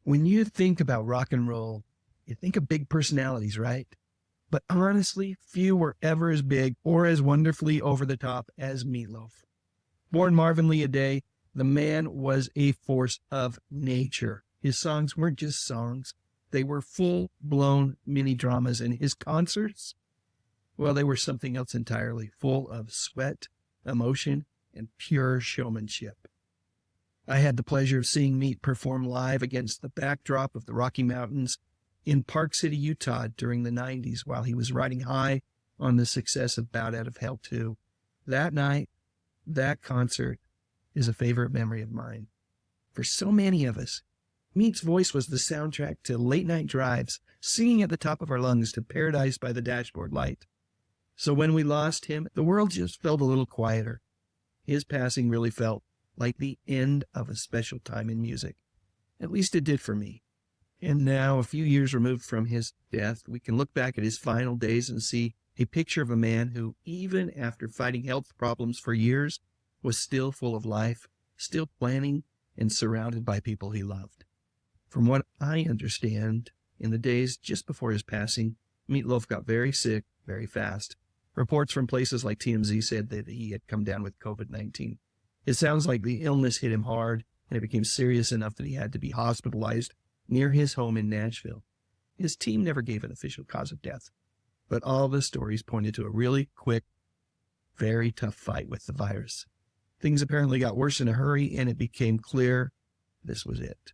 When you think about rock and roll, you think of big personalities, right? But honestly, few were ever as big or as wonderfully over the top as Meat Loaf. Born Marvin Lee a Day, the man was a force of nature. His songs weren't just songs. They were full-blown mini-dramas, and his concerts, well, they were something else entirely, full of sweat, emotion, and pure showmanship. I had the pleasure of seeing Meat perform live against the backdrop of the Rocky Mountains in Park City, Utah during the 90s while he was riding high on the success of Bout Out of Hell 2. That night, that concert is a favorite memory of mine. For so many of us, Meat's voice was the soundtrack to late-night drives, singing at the top of our lungs to Paradise by the Dashboard Light. So when we lost him, the world just felt a little quieter. His passing really felt like the end of a special time in music. At least it did for me. And now, a few years removed from his death, we can look back at his final days and see a picture of a man who, even after fighting health problems for years, was still full of life, still planning, and surrounded by people he loved. From what I understand, in the days just before his passing, Meat Loaf got very sick very fast. Reports from places like TMZ said that he had come down with COVID-19. It sounds like the illness hit him hard, and it became serious enough that he had to be hospitalized near his home in Nashville. His team never gave an official cause of death, but all the stories pointed to a really quick, very tough fight with the virus. Things apparently got worse in a hurry, and it became clear this was it.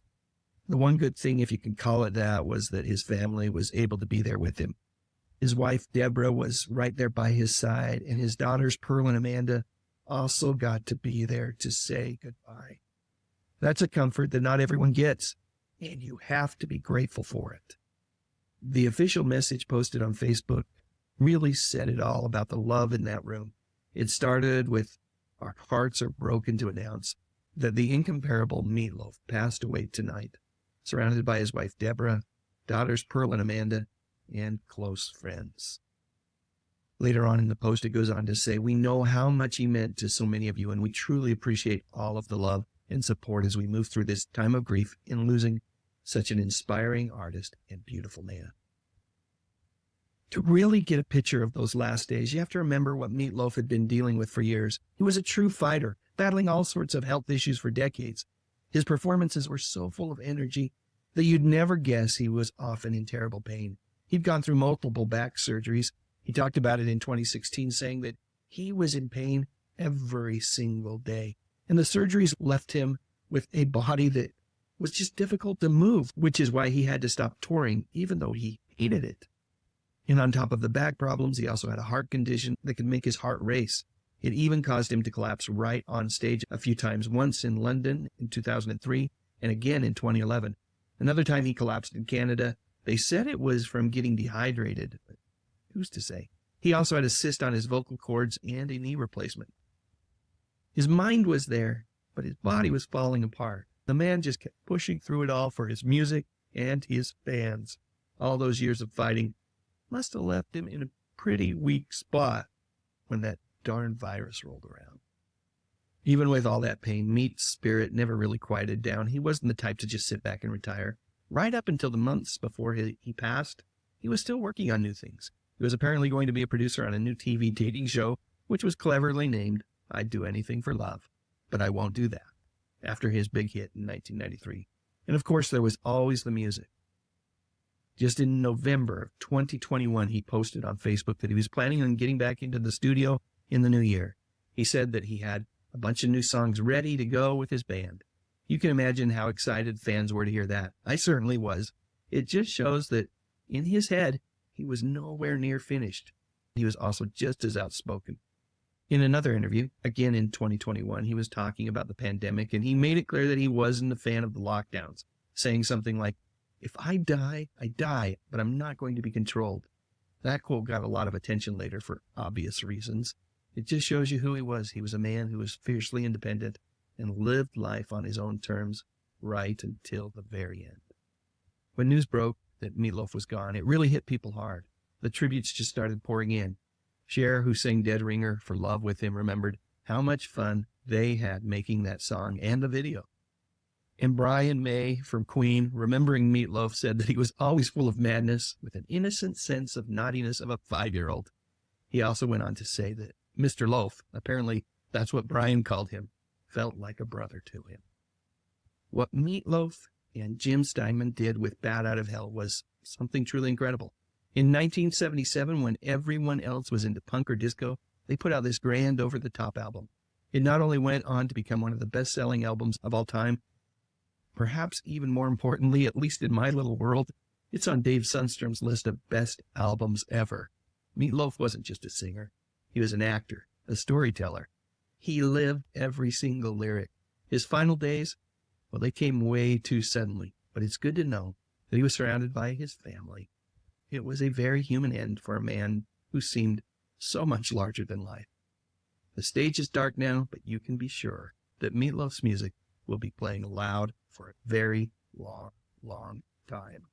The one good thing, if you can call it that, was that his family was able to be there with him. His wife, Deborah, was right there by his side, and his daughters, Pearl and Amanda, also got to be there to say goodbye. That's a comfort that not everyone gets, and you have to be grateful for it. The official message posted on Facebook really said it all about the love in that room. It started with, "Our hearts are broken to announce that the incomparable Meat Loaf passed away tonight, surrounded by his wife Deborah, daughters Pearl and Amanda, and close friends." Later on in the post, it goes on to say, "We know how much he meant to so many of you, and we truly appreciate all of the love and support as we move through this time of grief in losing such an inspiring artist and beautiful man." To really get a picture of those last days, you have to remember what Meat Loaf had been dealing with for years. He was a true fighter, battling all sorts of health issues for decades. His performances were so full of energy that you'd never guess he was often in terrible pain. He'd gone through multiple back surgeries. He talked about it in 2016, saying that he was in pain every single day. And the surgeries left him with a body that was just difficult to move, which is why he had to stop touring, even though he hated it. And on top of the back problems, he also had a heart condition that could make his heart race. It even caused him to collapse right on stage a few times, once in London in 2003 and again in 2011. Another time he collapsed in Canada. They said it was from getting dehydrated, but who's to say? He also had a cyst on his vocal cords and a knee replacement. His mind was there, but his body was falling apart. The man just kept pushing through it all for his music and his fans. All those years of fighting must have left him in a pretty weak spot when that darn virus rolled around. Even with all that pain, Meat's spirit never really quieted down. He wasn't the type to just sit back and retire. Right up until the months before he passed, he was still working on new things. He was apparently going to be a producer on a new TV dating show, which was cleverly named "I'd Do Anything for Love, But I Won't Do That," after his big hit in 1993. And of course, there was always the music. Just in November of 2021, he posted on Facebook that he was planning on getting back into the studio in the new year. He said that he had a bunch of new songs ready to go with his band. You can imagine how excited fans were to hear that. I certainly was. It just shows that in his head, he was nowhere near finished. He was also just as outspoken. In another interview, again in 2021, he was talking about the pandemic, and he made it clear that he wasn't a fan of the lockdowns, saying something like, "If I die, I die, but I'm not going to be controlled." That quote got a lot of attention later for obvious reasons. It just shows you who he was. He was a man who was fiercely independent and lived life on his own terms right until the very end. When news broke that Meat Loaf was gone, it really hit people hard. The tributes just started pouring in. Cher, who sang Dead Ringer for love with him, remembered how much fun they had making that song and the video. And Brian May from Queen, remembering Meat Loaf, said that he was always full of madness with an innocent sense of naughtiness of a 5-year-old. He also went on to say that Mr. Loaf, apparently that's what Brian called him, felt like a brother to him. What Meat Loaf and Jim Steinman did with Bat Out of Hell was something truly incredible. In 1977, when everyone else was into punk or disco, they put out this grand over-the-top album. It not only went on to become one of the best-selling albums of all time, perhaps even more importantly, at least in my little world, it's on Dave Sundstrom's list of best albums ever. Meat Loaf wasn't just a singer. He was an actor, a storyteller. He lived every single lyric. His final days, well, they came way too suddenly, but it's good to know that he was surrounded by his family. It was a very human end for a man who seemed so much larger than life. The stage is dark now, but you can be sure that Meat Loaf's music will be playing loud for a very long, long time.